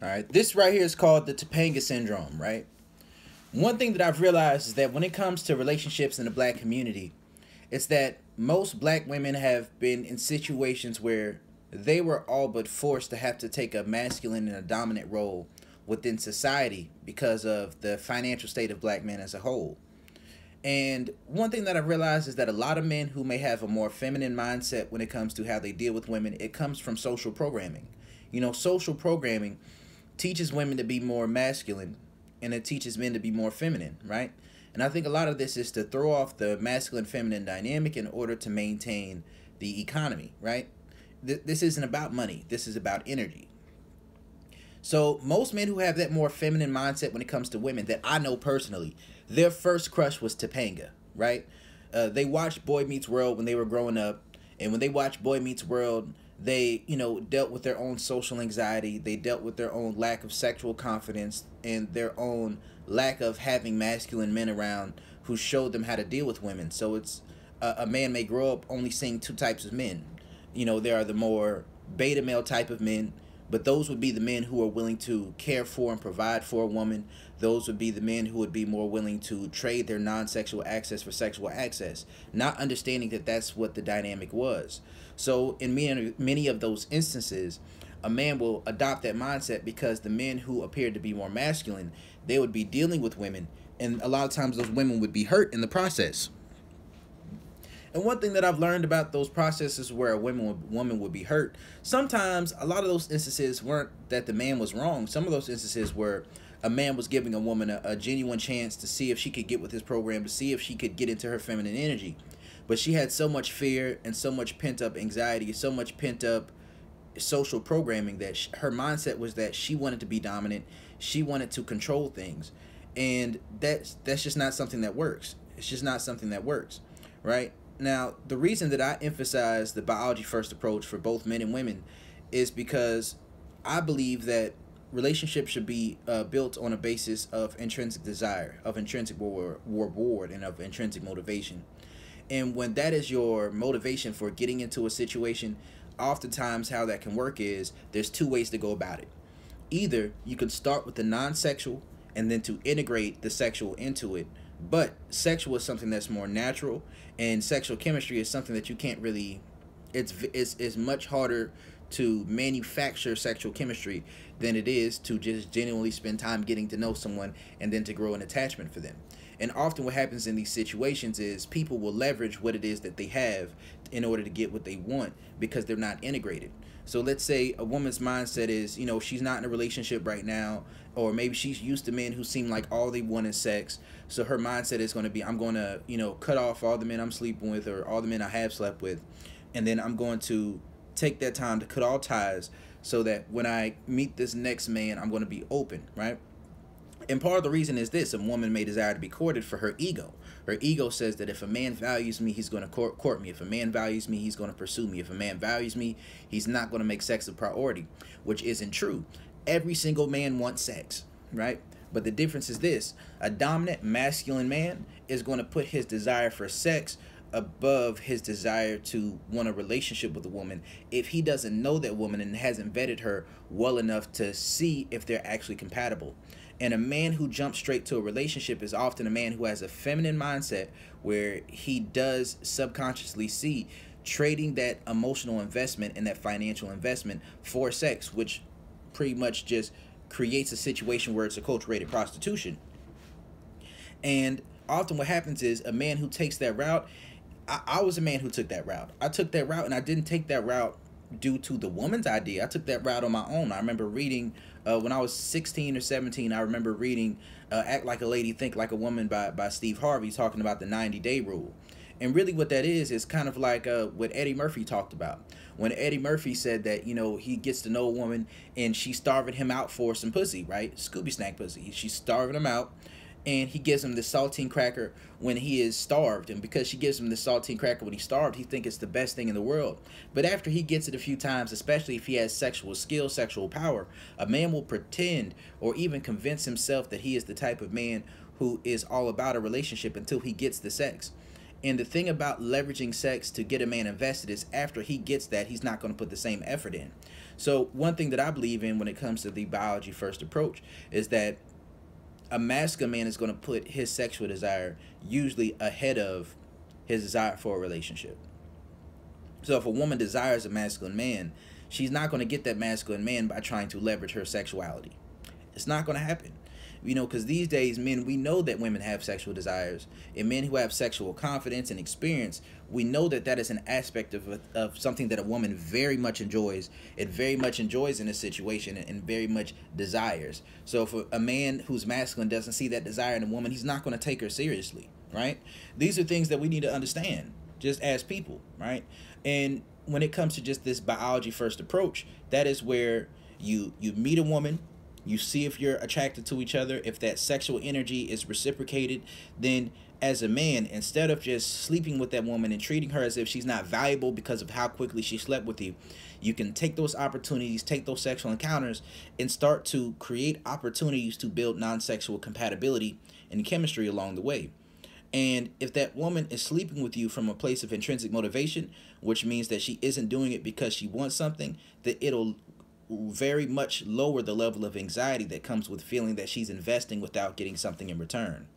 All right, this right here is called the Topanga syndrome, right? One thing that I've realized is that when it comes to relationships in the black community, it's that most black women have been in situations where they were all but forced to have to take a masculine and a dominant role within society because of the financial state of black men as a whole. And one thing that I realized is that a lot of men who may have a more feminine mindset when it comes to how they deal with women, it comes from social programming. Social programming teaches women to be more masculine and it teaches men to be more feminine, right? And I think a lot of this is to throw off the masculine feminine dynamic in order to maintain the economy, right? This isn't about money, this is about energy. So most men who have that more feminine mindset when it comes to women that I know personally, their first crush was Topanga, right? They watched Boy Meets World when they were growing up, and when they watched Boy Meets World, they dealt with their own social anxiety, they dealt with their own lack of sexual confidence, and their own lack of having masculine men around who showed them how to deal with women. So it's a man may grow up only seeing two types of men. There are the more beta male type of men, but those would be the men who are willing to care for and provide for a woman. Those would be the men who would be more willing to trade their non-sexual access for sexual access, not understanding that that's what the dynamic was. So in many of those instances, a man will adopt that mindset because the men who appeared to be more masculine, they would be dealing with women, and a lot of times those women would be hurt in the process. And one thing that I've learned about those processes where a woman would be hurt, sometimes a lot of those instances weren't that the man was wrong. Some of those instances were a man was giving a woman a genuine chance to see if she could get with his program, to see if she could get into her feminine energy. But she had so much fear and so much pent-up anxiety, so much pent-up social programming that her mindset was that she wanted to be dominant. She wanted to control things. And that's just not something that works. It's just not something that works, right? Now, the reason that I emphasize the biology first approach for both men and women is because I believe that relationships should be built on a basis of intrinsic desire, of intrinsic reward, and of intrinsic motivation. And when that is your motivation for getting into a situation, oftentimes how that can work is there's two ways to go about it. Either you can start with the non-sexual and then to integrate the sexual into it, but sexual is something that's more natural, and sexual chemistry is something that you can't really, it's much harder to manufacture sexual chemistry than it is to just genuinely spend time getting to know someone and then to grow an attachment for them. And often what happens in these situations is people will leverage what it is that they have in order to get what they want because they're not integrated. So let's say a woman's mindset is, she's not in a relationship right now, or maybe she's used to men who seem like all they want is sex. So her mindset is going to be, I'm going to, cut off all the men I'm sleeping with or all the men I have slept with. And then I'm going to take that time to cut all ties so that when I meet this next man, I'm going to be open, right? And part of the reason is this: a woman may desire to be courted for her ego. Her ego says that if a man values me, he's going to court me. If a man values me, he's going to pursue me. If a man values me, he's not going to make sex a priority, which isn't true. Every single man wants sex, right? But the difference is this: a dominant masculine man is going to put his desire for sex above his desire to want a relationship with a woman if he doesn't know that woman and hasn't vetted her well enough to see if they're actually compatible. And a man who jumps straight to a relationship is often a man who has a feminine mindset where he does subconsciously see trading that emotional investment and that financial investment for sex, which pretty much just creates a situation where it's a culture-rated prostitution. And often what happens is a man who takes that route, I was a man who took that route. I took that route, and I didn't take that route due to the woman's idea. I took that route on my own. I remember reading when I was 16 or 17. I remember reading "Act Like a Lady, Think Like a Woman" by Steve Harvey, talking about the 90-day rule. And really what that is kind of like what Eddie Murphy talked about. When Eddie Murphy said that, he gets to know a woman and she's starving him out for some pussy, right? Scooby snack pussy. She's starving him out. And he gives him the saltine cracker when he is starved. And because she gives him the saltine cracker when he's starved, he thinks it's the best thing in the world. But after he gets it a few times, especially if he has sexual skill, sexual power, a man will pretend or even convince himself that he is the type of man who is all about a relationship until he gets the sex. And the thing about leveraging sex to get a man invested is after he gets that, he's not going to put the same effort in. So one thing that I believe in when it comes to the biology first approach is that a masculine man is going to put his sexual desire usually ahead of his desire for a relationship. So if a woman desires a masculine man, she's not going to get that masculine man by trying to leverage her sexuality. It's not going to happen. Because these days, men, we know that women have sexual desires. And men who have sexual confidence and experience, we know that that is an aspect of something that a woman very much enjoys. It very much enjoys in a situation and very much desires. So if a man who's masculine doesn't see that desire in a woman, he's not going to take her seriously, right? These are things that we need to understand just as people, right? And when it comes to just this biology first approach, that is where you meet a woman. You see if you're attracted to each other. If that sexual energy is reciprocated, then as a man, instead of just sleeping with that woman and treating her as if she's not valuable because of how quickly she slept with you, you can take those opportunities, take those sexual encounters, and start to create opportunities to build non-sexual compatibility and chemistry along the way. And if that woman is sleeping with you from a place of intrinsic motivation, which means that she isn't doing it because she wants something, that it'll very much lower the level of anxiety that comes with feeling that she's investing without getting something in return.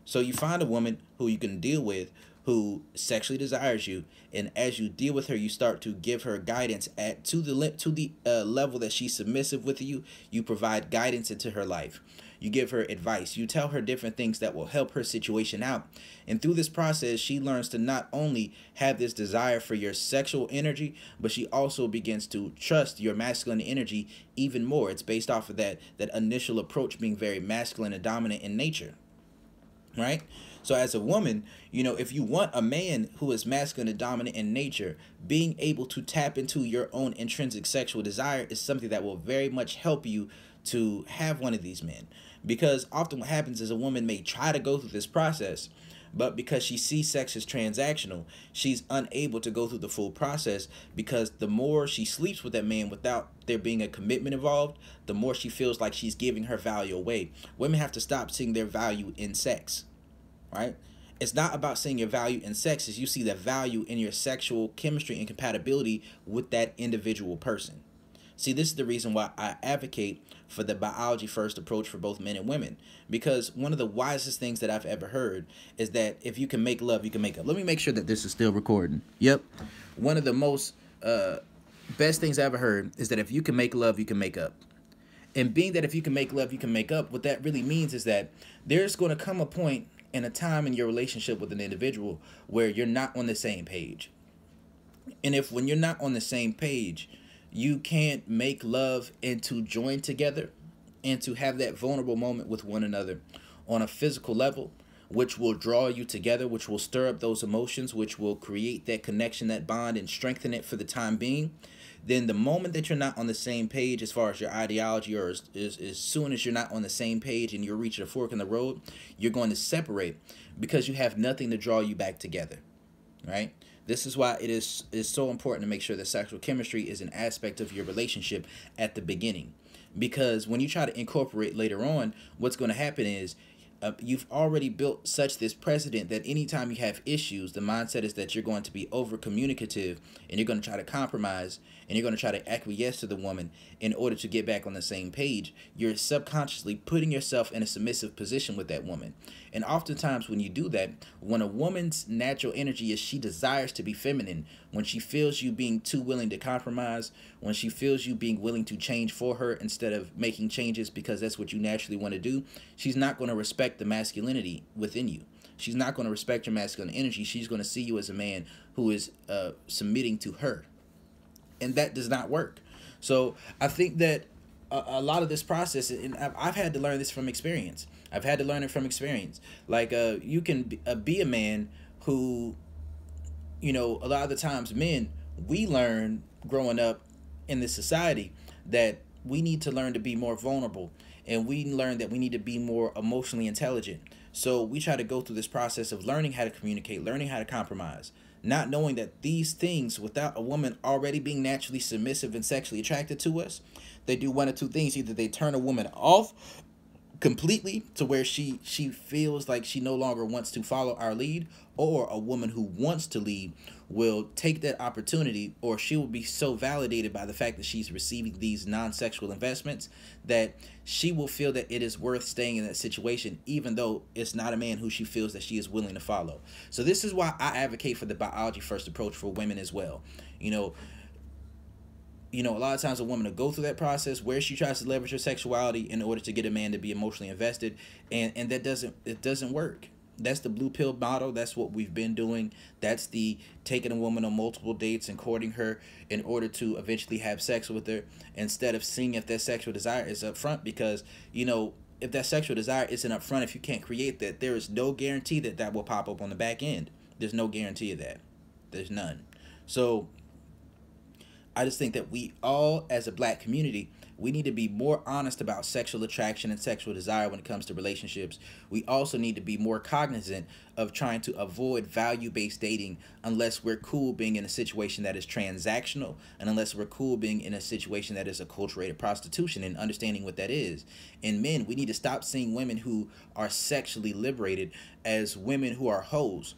So you find a woman who you can deal with, who sexually desires you, and as you deal with her, you start to give her guidance to the level that she's submissive with you. You provide guidance into her life. You give her advice. You tell her different things that will help her situation out. And through this process, she learns to not only have this desire for your sexual energy, but she also begins to trust your masculine energy even more. It's based off of that initial approach being very masculine and dominant in nature, right? So as a woman, if you want a man who is masculine and dominant in nature, being able to tap into your own intrinsic sexual desire is something that will very much help you to have one of these men. Because often what happens is a woman may try to go through this process, but because she sees sex as transactional, she's unable to go through the full process, because the more she sleeps with that man without there being a commitment involved, the more she feels like she's giving her value away. Women have to stop seeing their value in sex, right? It's not about seeing your value in sex, as you see the value in your sexual chemistry and compatibility with that individual person. See, this is the reason why I advocate for the biology first approach for both men and women. Because one of the wisest things that I've ever heard is that if you can make love, you can make up. Let me make sure that this is still recording. Yep. One of the most best things I ever heard is that if you can make love, you can make up. And being that if you can make love, you can make up, what that really means is that there's going to come a point and a time in your relationship with an individual where you're not on the same page. And if when you're not on the same page, you can't make love and to join together and to have that vulnerable moment with one another on a physical level, which will draw you together, which will stir up those emotions, which will create that connection, that bond, and strengthen it for the time being, then the moment that you're not on the same page as far as your ideology, or as soon as you're not on the same page and you're reaching a fork in the road, you're going to separate because you have nothing to draw you back together, right? This is why it is so important to make sure that sexual chemistry is an aspect of your relationship at the beginning. Because when you try to incorporate later on, what's going to happen is you've already built such this precedent that anytime you have issues, the mindset is that you're going to be over communicative and you're going to try to compromise and you're going to try to acquiesce to the woman in order to get back on the same page. You're subconsciously putting yourself in a submissive position with that woman. And oftentimes when you do that, when a woman's natural energy is she desires to be feminine, when she feels you being too willing to compromise, when she feels you being willing to change for her instead of making changes because that's what you naturally want to do, she's not going to respect the masculinity within you. She's not going to respect your masculine energy. She's going to see you as a man who is submitting to her. And that does not work. So I think that a lot of this process, and I've had to learn this from experience. I've had to learn it from experience. Like you can be a man who, a lot of the times men, we learn growing up in this society that we need to learn to be more vulnerable, and we learn that we need to be more emotionally intelligent. So we try to go through this process of learning how to communicate, learning how to compromise, not knowing that these things, without a woman already being naturally submissive and sexually attracted to us, they do one of two things. Either they turn a woman off completely to where she feels like she no longer wants to follow our lead, or a woman who wants to lead will take that opportunity, or she will be so validated by the fact that she's receiving these non-sexual investments that she will feel that it is worth staying in that situation even though it's not a man who she feels that she is willing to follow. So this is why I advocate for the biology first approach for women as well. you know a lot of times a woman will go through that process where she tries to leverage her sexuality in order to get a man to be emotionally invested, and that doesn't work. That's the blue pill model. That's what we've been doing. That's the taking a woman on multiple dates and courting her in order to eventually have sex with her, instead of seeing if that sexual desire is up front. Because if that sexual desire isn't up front, if you can't create that, there is no guarantee that that will pop up on the back end. There's no guarantee of that. There's none. So I just think that we all, as a black community, we need to be more honest about sexual attraction and sexual desire when it comes to relationships. We also need to be more cognizant of trying to avoid value-based dating unless we're cool being in a situation that is transactional, and unless we're cool being in a situation that is acculturated prostitution, and understanding what that is. And men, we need to stop seeing women who are sexually liberated as women who are hoes.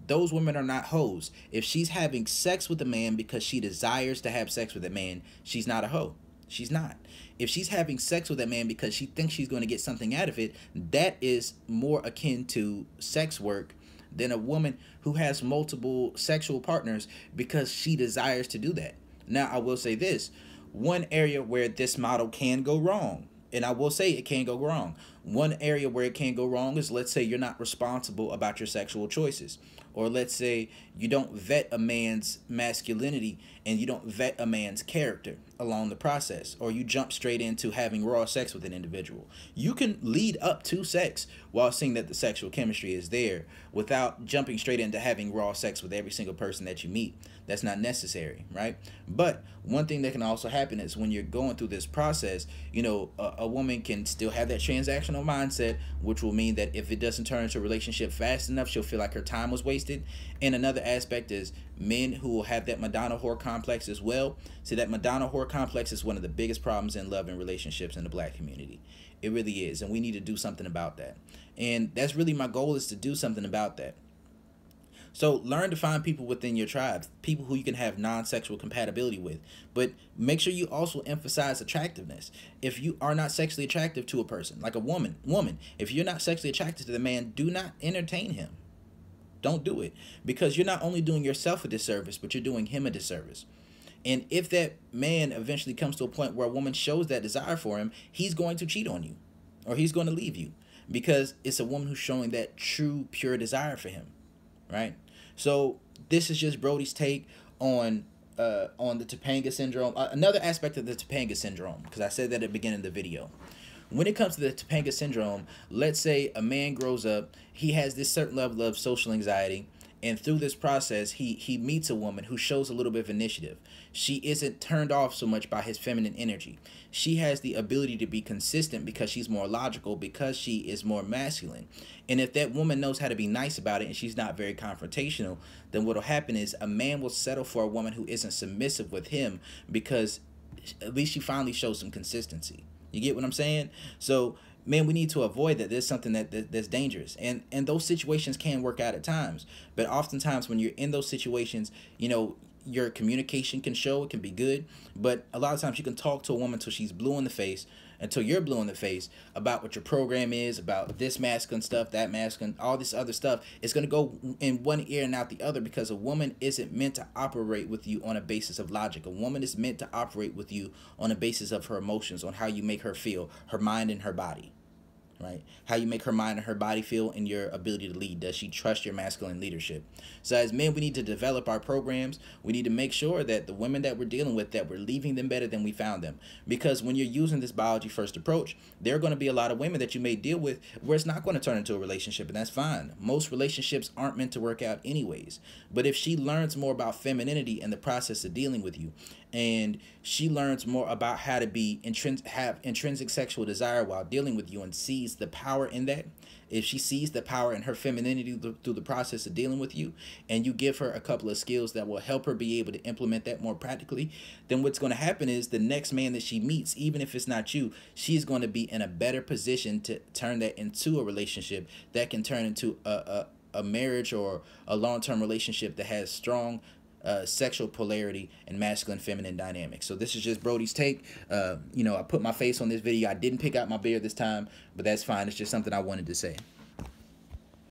Those women are not hoes. If she's having sex with a man because she desires to have sex with a man, she's not a hoe. She's not. If she's having sex with that man because she thinks she's going to get something out of it, that is more akin to sex work than a woman who has multiple sexual partners because she desires to do that. Now, I will say this. One area where this model can go wrong, and I will say it can go wrong. One area where it can go wrong is, let's say you're not responsible about your sexual choices. Or let's say you don't vet a man's masculinity and you don't vet a man's character along the process. Or you jump straight into having raw sex with an individual. You can lead up to sex while seeing that the sexual chemistry is there without jumping straight into having raw sex with every single person that you meet. That's not necessary, right? But one thing that can also happen is when you're going through this process, a woman can still have that transactional mindset, which will mean that if it doesn't turn into a relationship fast enough, she'll feel like her time was wasted. And another aspect is men who will have that Madonna whore complex as well. See, that Madonna whore complex is one of the biggest problems in love and relationships in the black community. It really is, and we need to do something about that. And that's really my goal, is to do something about that. So learn to find people within your tribe, people who you can have non-sexual compatibility with. But make sure you also emphasize attractiveness. If you are not sexually attractive to a person, like a woman, if you're not sexually attracted to the man, do not entertain him. Don't do it. Because you're not only doing yourself a disservice, but you're doing him a disservice. And if that man eventually comes to a point where a woman shows that desire for him, he's going to cheat on you, or he's going to leave you, because it's a woman who's showing that true, pure desire for him, right? So this is just Brody's take on the Topanga syndrome. Another aspect of the Topanga syndrome, because I said that at the beginning of the video. When it comes to the Topanga syndrome, let's say a man grows up, he has this certain level of social anxiety, and through this process, he meets a woman who shows a little bit of initiative. She isn't turned off so much by his feminine energy. She has the ability to be consistent because she's more logical, because she is more masculine. And if that woman knows how to be nice about it and she's not very confrontational, then what will happen is a man will settle for a woman who isn't submissive with him, because at least she finally shows some consistency. You get what I'm saying? So, man, we need to avoid that. There's something that's dangerous. And those situations can work out at times. But oftentimes when you're in those situations, your communication can show, it can be good. But a lot of times you can talk to a woman until she's blue in the face, until you're blue in the face about what your program is, about this masculine stuff, that masculine, all this other stuff. It's going to go in one ear and out the other, because a woman isn't meant to operate with you on a basis of logic. A woman is meant to operate with you on a basis of her emotions, on how you make her feel, her mind and her body. Right? How you make her mind and her body feel, and your ability to lead. Does she trust your masculine leadership? So as men, we need to develop our programs. We need to make sure that the women that we're dealing with, that we're leaving them better than we found them. Because when you're using this biology first approach, there are going to be a lot of women that you may deal with where it's not going to turn into a relationship, and that's fine. Most relationships aren't meant to work out anyways. But if she learns more about femininity in the process of dealing with you, and she learns more about how to be have intrinsic sexual desire while dealing with you and sees the power in that. If she sees the power in her femininity through the process of dealing with you, and you give her a couple of skills that will help her be able to implement that more practically, then what's going to happen is the next man that she meets, even if it's not you, she's going to be in a better position to turn that into a relationship that can turn into a marriage or a long-term relationship that has strong sexual polarity and masculine feminine dynamics. So this is just Brody's take. I put my face on this video. I didn't pick out my beard this time, but that's fine. It's just something I wanted to say.